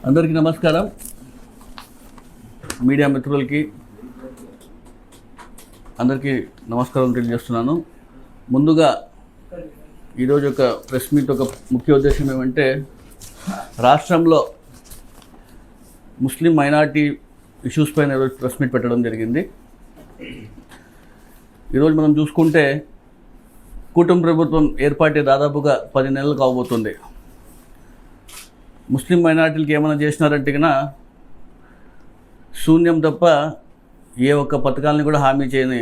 అందరికీ నమస్కారం. మీడియా మిత్రులకి అందరికీ నమస్కారం తెలియజేస్తున్నాను. ముందుగా ఈరోజు ఒక ప్రెస్ మీట్ ఒక ముఖ్య ఉద్దేశం ఏమంటే, రాష్ట్రంలో ముస్లిం మైనారిటీ ఇష్యూస్ పైన ఈరోజు ప్రెస్ మీట్ పెట్టడం జరిగింది. ఈరోజు మనం చూసుకుంటే కూటమి ప్రభుత్వం ఏర్పాటే దాదాపుగా 10 నెలలు కాబోతుంది. ముస్లిం మైనారిటీలకు ఏమైనా చేసినారంటే కన్నా శూన్యం తప్ప ఏ ఒక్క పథకాలని కూడా హామీ చేయని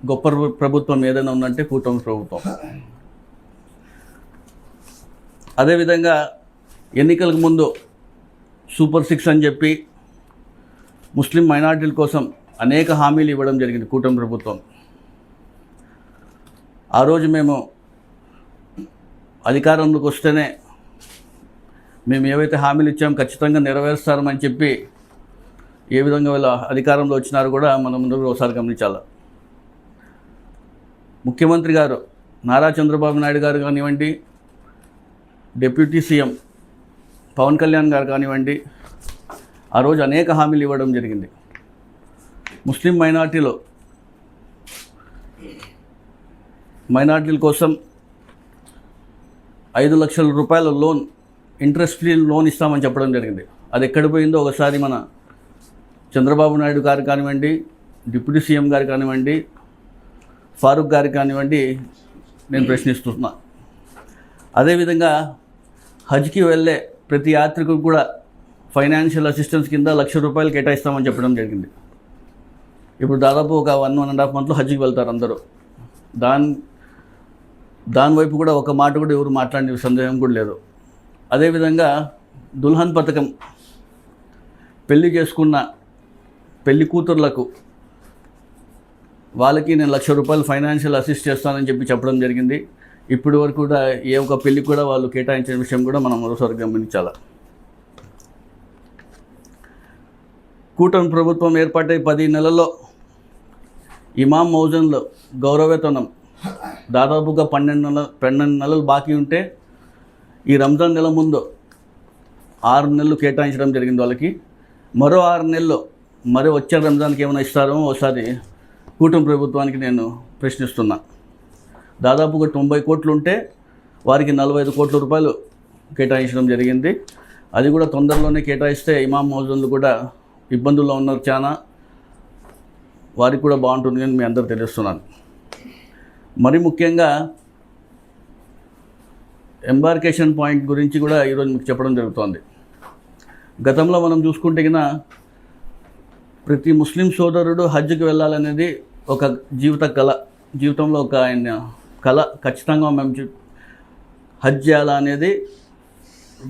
గొప్ప ప్రభుత్వం ఏదైనా ఉందంటే కూటమి ప్రభుత్వం. అదేవిధంగా ఎన్నికలకు ముందు సూపర్ 6 అని చెప్పి ముస్లిం మైనారిటీల కోసం అనేక హామీలు ఇవ్వడం జరిగింది కూటమి ప్రభుత్వం. ఆ రోజు మేము అధికారంలోకి వస్తేనే మేము ఏవైతే హామీలు ఇచ్చామో ఖచ్చితంగా నెరవేరుస్తామని చెప్పి ఏ విధంగా వీళ్ళ అధికారంలో వచ్చినారో కూడా మనం ముందు ఒకసారి గమనించాలి. ముఖ్యమంత్రి గారు నారా చంద్రబాబు నాయుడు గారు కానివ్వండి, డిప్యూటీ సీఎం పవన్ కళ్యాణ్ గారు కానివ్వండి, ఆ రోజు అనేక హామీలు ఇవ్వడం జరిగింది. ముస్లిం మైనారిటీల కోసం 5 లక్షల రూపాయల లోన్, ఇంట్రెస్ట్ ఫ్రీ లోన్ ఇస్తామని చెప్పడం జరిగింది. అది ఎక్కడ పోయిందో ఒకసారి మన చంద్రబాబు నాయుడు గారు కానివ్వండి, డిప్యూటీ సీఎం గారు కానివ్వండి, ఫారూక్ గారు కానివ్వండి నేను ప్రశ్నిస్తున్నా. అదేవిధంగా హజ్కి వెళ్ళే ప్రతి యాత్రికుడు కూడా ఫైనాన్షియల్ అసిస్టెన్స్ కింద 1 లక్ష రూపాయలు కేటాయిస్తామని చెప్పడం జరిగింది. ఇప్పుడు దాదాపు ఒక 1.5 మంత్లో హజ్కి వెళ్తారు అందరూ. దాని వైపు కూడా ఒక మాట కూడా ఎవరు మాట్లాడిన సందేహం కూడా లేదు. అదేవిధంగా దుల్హన్ పథకం, పెళ్లి చేసుకున్న పెళ్లి కూతుర్లకు వాళ్ళకి నేను 1 లక్ష రూపాయలు ఫైనాన్షియల్ అసిస్ట్ చేస్తానని చెప్పడం జరిగింది. ఇప్పటి వరకు కూడా ఏ ఒక్క పెళ్లి కూడా వాళ్ళు కేటాయించిన విషయం కూడా మనం మరోసారి గమనించాలి. కూటమి ప్రభుత్వం ఏర్పాటై 10 నెలల్లో ఇమాం మౌజన్లో గౌరవవేతనం దాదాపుగా 12 నెలలు బాకీ ఉంటే ఈ రంజాన్ నెల ముందు 6 నెలలు కేటాయించడం జరిగింది వాళ్ళకి. మరో 6 నెలలు మరి వచ్చే రంజాన్కి ఏమైనా ఇస్తారో ఒకసారి కూటమి ప్రభుత్వానికి నేను ప్రశ్నిస్తున్నా. దాదాపుగా 90 కోట్లు ఉంటే వారికి 45 కోట్ల రూపాయలు కేటాయించడం జరిగింది. అది కూడా తొందరలోనే కేటాయిస్తే ఇమాం మౌజన్లు కూడా ఇబ్బందుల్లో ఉన్నారు చాలా, వారికి కూడా బాగుంటుంది అని మీ అందరూ తెలుస్తున్నాను. మరి ముఖ్యంగా ఎంబార్కేషన్ పాయింట్ గురించి కూడా ఈరోజు మీకు చెప్పడం జరుగుతోంది. గతంలో మనం చూసుకుంటే కన్నా ప్రతి ముస్లిం సోదరుడు హజ్కి వెళ్ళాలనేది ఒక జీవితంలో ఒక ఆయన కళ. ఖచ్చితంగా మేము హజ్ చేయాలా అనేది,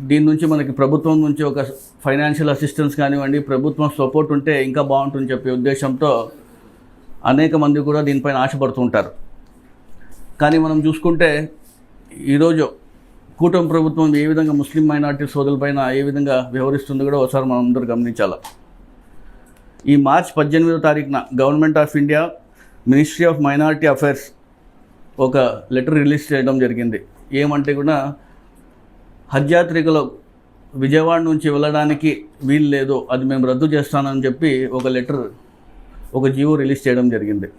దీని నుంచి మనకి ప్రభుత్వం నుంచి ఒక ఫైనాన్షియల్ అసిస్టెన్స్ కానివ్వండి, ప్రభుత్వం సపోర్ట్ ఉంటే ఇంకా బాగుంటుందని చెప్పే ఉద్దేశంతో అనేక మంది కూడా దీనిపైన ఆశపడుతుంటారు. కానీ మనం చూసుకుంటే ఈరోజు కూటమి ప్రభుత్వం ఏ విధంగా ముస్లిం మైనారిటీ సోదరులపైన ఏ విధంగా వ్యవహరిస్తుందో కూడా ఒకసారి మనం అందరూ గమనించాలి. ఈ మార్చి 18వ తారీఖున government of India, ministry of minority affairs ఒక లెటర్ రిలీజ్ చేయడం జరిగింది. ఏమంటే కూడా హజ్ యాత్రికులు విజయవాడ నుంచి వెళ్ళడానికి వీలు లేదు, అది మేము రద్దు చేస్తానని చెప్పి ఒక లెటర్, ఒక జీవో రిలీజ్ చేయడం జరిగింది.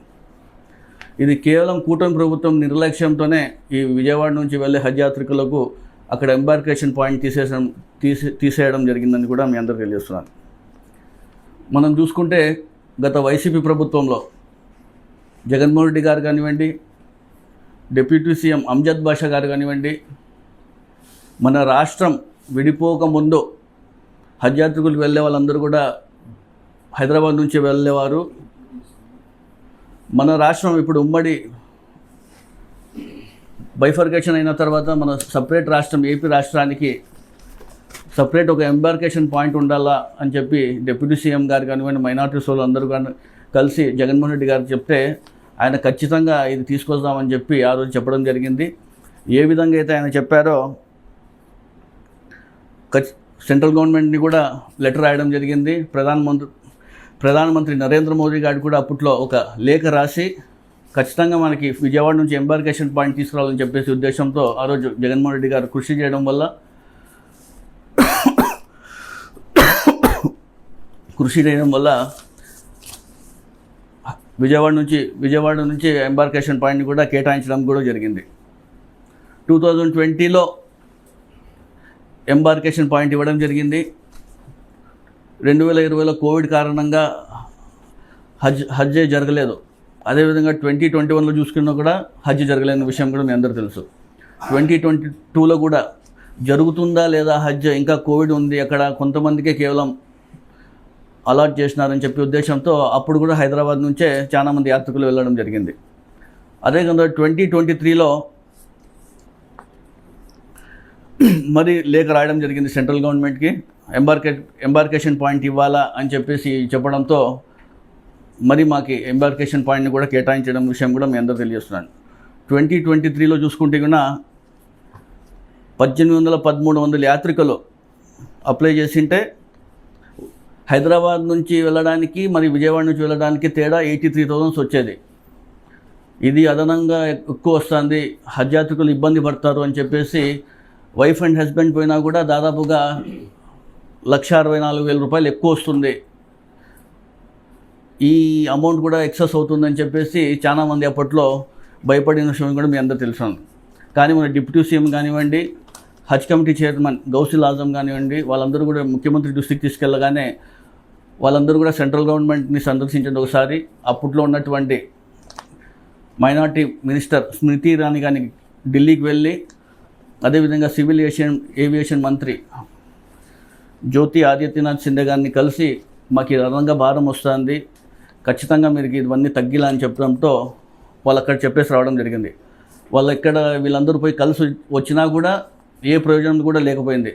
ఇది కేవలం కూటమి ప్రభుత్వం నిర్లక్ష్యంతోనే ఈ విజయవాడ నుంచి వెళ్ళే హజ్ యాత్రికులకు అక్కడ ఎంబార్కేషన్ పాయింట్ తీసేయడం జరిగిందని కూడా మీ అందరికీ తెలియజేస్తున్నాను. మనం చూసుకుంటే గత వైసీపీ ప్రభుత్వంలో జగన్మోహన్ రెడ్డి గారు కానివ్వండి, డిప్యూటీ సీఎం అంజద్ బాషా గారు కానివ్వండి, మన రాష్ట్రం విడిపోక ముందు హజ్ యాత్రికులకు వెళ్ళే వాళ్ళందరూ కూడా హైదరాబాద్ నుంచి వెళ్ళేవారు. మన రాష్ట్రం ఇప్పుడు ఉమ్మడి బైఫర్కేషన్ అయిన తర్వాత మన సపరేట్ రాష్ట్రం ఏపీ రాష్ట్రానికి సపరేట్ ఒక ఎంబార్కేషన్ పాయింట్ ఉండాలా అని చెప్పి డిప్యూటీ సీఎం గారు కానివ్వండి, మైనారిటీ సోదరులు అందరూ కలిసి జగన్మోహన్ రెడ్డి గారు చెప్తే ఆయన ఖచ్చితంగా ఇది తీసుకొస్తామని చెప్పి ఆ రోజు చెప్పడం జరిగింది. ఏ విధంగా అయితే ఆయన చెప్పారో సెంట్రల్ గవర్నమెంట్ని కూడా లెటర్ రాయడం జరిగింది. ప్రధానమంత్రి నరేంద్ర మోదీ గారు కూడా అప్పట్లో ఒక లేఖ రాసి ఖచ్చితంగా మనకి విజయవాడ నుంచి ఎంబార్కేషన్ పాయింట్ తీసుకురావాలని చెప్పేసి ఉద్దేశంతో ఆ రోజు జగన్మోహన్ రెడ్డి గారు కృషి చేయడం వల్ల కృషి చేయడం వల్ల విజయవాడ నుంచి ఎంబార్కేషన్ పాయింట్ కూడా కేటాయించడం కూడా జరిగింది. 2020లో ఎంబార్కేషన్ పాయింట్ ఇవ్వడం జరిగింది. 2020లో కోవిడ్ కారణంగా హజ్ జరగలేదు. అదేవిధంగా 2021లో చూసుకున్నా కూడా హజ్ జరగలేని విషయం కూడా మీ అందరూ తెలుసు. 2022లో కూడా జరుగుతుందా లేదా హజ్, ఇంకా కోవిడ్ ఉంది అక్కడ, కొంతమందికే కేవలం అలాట్ చేసినారని చెప్పి ఉద్దేశంతో అప్పుడు కూడా హైదరాబాద్ నుంచే చాలామంది యాత్రికులు వెళ్ళడం జరిగింది. అదేవిధంగా 2023లో మరి లేఖ రాయడం జరిగింది సెంట్రల్ గవర్నమెంట్కి, ఎంబార్కేషన్ పాయింట్ ఇవ్వాలా అని చెప్పేసి చెప్పడంతో మరి మాకు ఎంబార్కేషన్ పాయింట్ని కూడా కేటాయించడం విషయం కూడా మీ అందరూ తెలియజేస్తున్నాను. 2023లో చూసుకుంటే కూడా 1800-1300 యాత్రికులు అప్లై చేసింటే హైదరాబాద్ నుంచి వెళ్ళడానికి మరి విజయవాడ నుంచి వెళ్ళడానికి తేడా 83,000 వచ్చేది. ఇది అదనంగా ఎక్కువ వస్తుంది, హజ్ యాత్రికులు ఇబ్బంది పడతారు అని చెప్పేసి వైఫ్ అండ్ హస్బెండ్ పోయినా కూడా దాదాపుగా 1,64,000 రూపాయలు ఎక్కువ వస్తుంది, ఈ అమౌంట్ కూడా ఎక్సెస్ అవుతుందని చెప్పేసి చాలామంది అప్పట్లో భయపడిన విషయం కూడా మీ అందరూ తెలుసాను. కానీ మన డిప్యూటీ సీఎం కానివ్వండి, హజ్ కమిటీ చైర్మన్ గౌసిల్ ఆజం కానివ్వండి, వాళ్ళందరూ కూడా ముఖ్యమంత్రి దృష్టికి తీసుకెళ్ళగానే వాళ్ళందరూ కూడా సెంట్రల్ గవర్నమెంట్ని సందర్శించండి ఒకసారి. అప్పట్లో ఉన్నటువంటి మైనార్టీ మినిస్టర్ స్మృతి ఇరానీ కానీ ఢిల్లీకి వెళ్ళి, అదేవిధంగా సివిల్ ఏవియేషన్ మంత్రి జ్యోతి ఆదిత్యనాథ్ సింధే గారిని కలిసి మాకు ఈ అదనంగా భారం వస్తుంది, ఖచ్చితంగా మీరు ఇవన్నీ తగ్గిలా అని చెప్పడంతో వాళ్ళు అక్కడ చెప్పేసి రావడం జరిగింది. వాళ్ళు ఇక్కడ వీళ్ళందరూ పోయి కలిసి వచ్చినా కూడా ఏ ప్రయోజనం కూడా లేకపోయింది.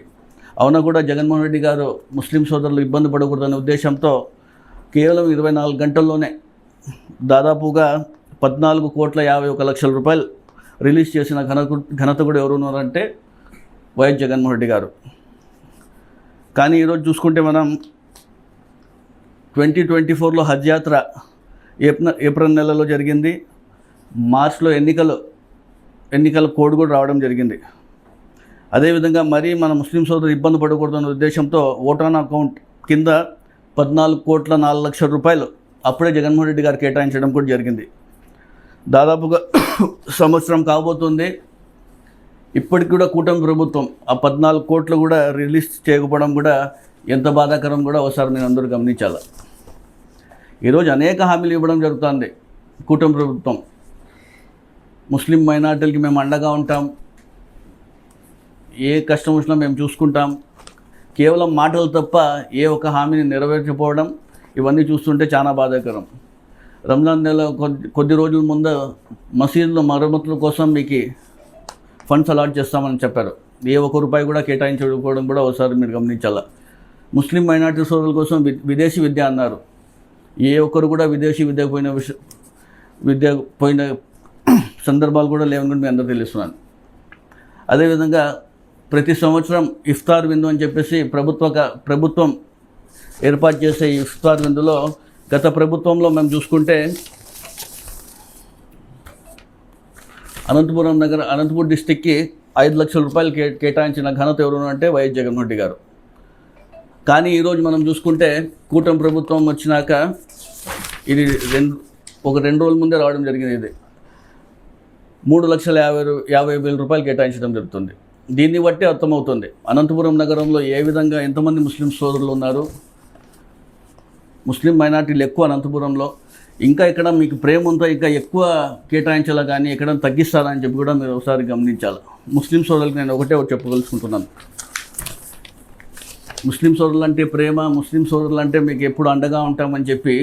అవునా కూడా జగన్మోహన్ రెడ్డి గారు ముస్లిం సోదరులు ఇబ్బంది పడకూడదనే ఉద్దేశంతో కేవలం 24 గంటల్లోనే దాదాపుగా 14,51,00,000 రూపాయలు రిలీజ్ చేసిన ఘనత కూడా ఎవరు ఉన్నారంటే వైఎస్ జగన్మోహన్ రెడ్డి గారు. కానీ ఈరోజు చూసుకుంటే మనం 2024లో హజ్ యాత్ర ఏప్రిల్ నెలలో జరిగింది. మార్చ్లో ఎన్నికల కోడ్ కూడా రావడం జరిగింది. అదేవిధంగా మరి మన ముస్లిం సోదరులు ఇబ్బంది పడకూడదన్న ఉద్దేశంతో ఓటాన్ అకౌంట్ కింద 14,04,00,000 రూపాయలు అప్పుడే జగన్మోహన్ రెడ్డి గారు కేటాయించడం కూడా జరిగింది. దాదాపుగా సంవత్సరం కాబోతుంది. ఇప్పటికి కూడా కూటమి ప్రభుత్వం ఆ 14 కోట్లు కూడా రిలీజ్ చేయకపోవడం కూడా ఎంత బాధాకరం కూడా ఒకసారి మీరు అందరూ గమనించాలి. ఈరోజు అనేక హామీలు ఇవ్వడం జరుగుతుంది కూటమి ప్రభుత్వం. ముస్లిం మైనార్టీలకి మేము అండగా ఉంటాం, ఏ కష్టం వచ్చినా మేము చూసుకుంటాం, కేవలం మాటలు తప్ప ఏ ఒక్క హామీని నెరవేర్చకపోవడం, ఇవన్నీ చూస్తుంటే చాలా బాధాకరం. రంజాన్ నెల కొద్ది రోజుల ముందు మసీదుల మరమ్మతుల కోసం మీకు ఫండ్స్ అలాట్ చేస్తామని చెప్పారు. ఏ ఒక్క రూపాయి కూడా కేటాయించకపోవడం కూడా ఒకసారి మీరు గమనించాలి. ముస్లిం మైనార్టీ సోదరుల కోసం విదేశీ విద్య అన్నారు. ఏ ఒక్కరు కూడా విదేశీ విద్య పోయిన సందర్భాలు కూడా లేవని కూడా మీ అందరూ తెలుస్తున్నాను. అదేవిధంగా ప్రతి సంవత్సరం ఇఫ్తార్ విందు అని చెప్పేసి ప్రభుత్వం ఏర్పాటు చేసే ఈ ఇఫ్తార్ విందులో గత ప్రభుత్వంలో మేము చూసుకుంటే అనంతపూర్ డిస్టిక్కి 5 లక్షల రూపాయలు కేటాయించిన ఘనత ఎవరు అంటే వైఎస్ జగన్మోహన్ రెడ్డి గారు. కానీ ఈరోజు మనం చూసుకుంటే కూటమి ప్రభుత్వం వచ్చినాక ఇది 2 రోజుల ముందే రావడం జరిగింది. ఇది 3,50,000 రూపాయలు కేటాయించడం జరుగుతుంది. దీన్ని బట్టి అర్థమవుతుంది అనంతపురం నగరంలో ఏ విధంగా ఎంతమంది ముస్లిం సోదరులు ఉన్నారు, ముస్లిం మైనార్టీలు ఎక్కువ అనంతపురంలో. ఇంకా ఇక్కడ మీకు ప్రేమ ఉందో ఇంకా ఎక్కువ కేటాయించాలా కానీ ఎక్కడ తగ్గిస్తారా అని చెప్పి కూడా మీరు ఒకసారి గమనించాలి. ముస్లిం సోదరులకు నేను ఒకటే చెప్పగలుచుకుంటున్నాను, ముస్లిం సోదరులు అంటే ప్రేమ, ముస్లిం సోదరులు అంటే మీకు ఎప్పుడు అండగా ఉంటామని చెప్పి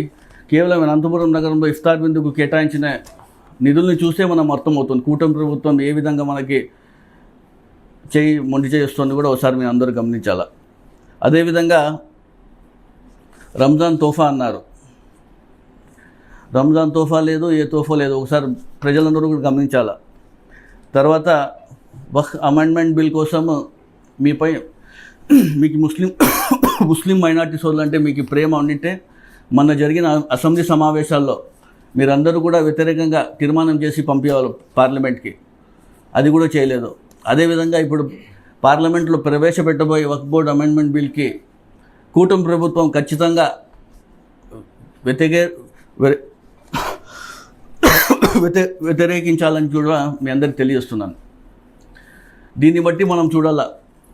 కేవలం అనంతపురం నగరంలో ఇఫ్తార్ విందుకు కేటాయించిన నిధుల్ని చూసే మనం అర్థమవుతుంది కూటమి ప్రభుత్వం ఏ విధంగా మనకి మొండి చేస్తుంది కూడా ఒకసారి మీరు అందరూ గమనించాలి. అదేవిధంగా రంజాన్ తోఫా అన్నారు. రంజాన్ తోఫా లేదు, ఏ తోఫా లేదు, ఒకసారి ప్రజలందరూ కూడా గమనించాలి. తర్వాత వక్ఫ్ అమెండ్మెంట్ బిల్ కోసం మీకు ముస్లిం మైనార్టీ సోదరులు అంటే మీకు ప్రేమ ఉండింటే మొన్న జరిగిన అసెంబ్లీ సమావేశాల్లో మీరందరూ కూడా వ్యతిరేకంగా తీర్మానం చేసి పంపించాలి పార్లమెంట్కి, అది కూడా చేయలేదు. అదేవిధంగా ఇప్పుడు పార్లమెంట్లో ప్రవేశపెట్టబోయే వక్ఫ్ బోర్డ్ అమెండ్మెంట్ బిల్కి కూటమి ప్రభుత్వం ఖచ్చితంగా వ్యతిరేకించాలని కూడా మీ అందరికి తెలియజేస్తున్నాను. దీన్ని బట్టి మనం చూడాలా,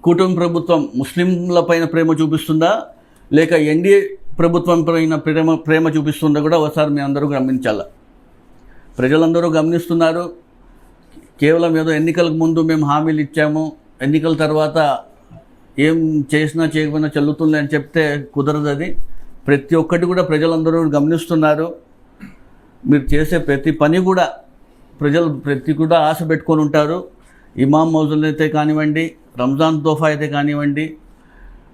కూటమి ప్రభుత్వం ముస్లింల పైన ప్రేమ చూపిస్తుందా లేక ఎన్డీఏ ప్రభుత్వం పైన ప్రేమ చూపిస్తుందా కూడా ఒకసారి మీ అందరూ గమనించాలా. ప్రజలందరూ గమనిస్తున్నారు. కేవలం ఏదో ఎన్నికలకు ముందు మేము హామీలు ఇచ్చాము, ఎన్నికల తర్వాత ఏం చేసినా చేయకపోయినా చెల్లుతుంది అని చెప్తే కుదరదు. అది ప్రతి ఒక్కటి కూడా ప్రజలందరూ గమనిస్తున్నారు. మీరు చేసే ప్రతి పని కూడా ప్రజలు కూడా ఆశ పెట్టుకొని ఉంటారు. ఇమాం మౌజుల్ అయితే కానివ్వండి, రంజాన్ తోఫా అయితే కానివ్వండి,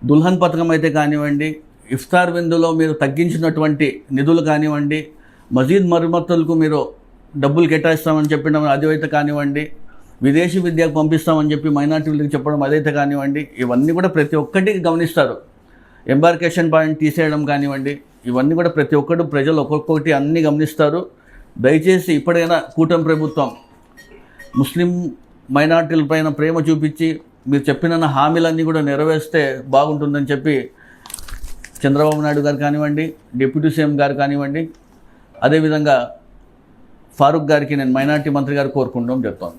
దుల్హన్ పథకం అయితే కానివ్వండి, ఇఫ్తార్ విందులో మీరు తగ్గించినటువంటి నిధులు కానివ్వండి, మసీద్ మరమ్మతులకు మీరు డబ్బులు కేటాయిస్తామని చెప్పడం అదైతే కానివ్వండి, విదేశీ విద్యకు పంపిస్తామని చెప్పి మైనార్టీలకు చెప్పడం అదైతే కానివ్వండి, ఇవన్నీ కూడా ప్రతి ఒక్కటి గమనిస్తారు. ఎంబార్కేషన్ పాయింట్ తీసేయడం కానివ్వండి, ఇవన్నీ కూడా ప్రతి ఒక్కటి ప్రజలు ఒక్కొక్కటి అన్నీ గమనిస్తారు. దయచేసి ఇప్పుడైనా కూటమి ప్రభుత్వం ముస్లిం మైనార్టీల పైన ప్రేమ చూపించి మీరు చెప్పిన హామీలన్నీ కూడా నెరవేర్స్తే బాగుంటుందని చెప్పి చంద్రబాబు నాయుడు గారు కానివ్వండి, డిప్యూటీ సీఎం గారు కానివ్వండి, అదేవిధంగా ఫారూక్ గారికి నేను మైనార్టీ మంత్రి గారు కోరుకుంటాం చెప్తాను.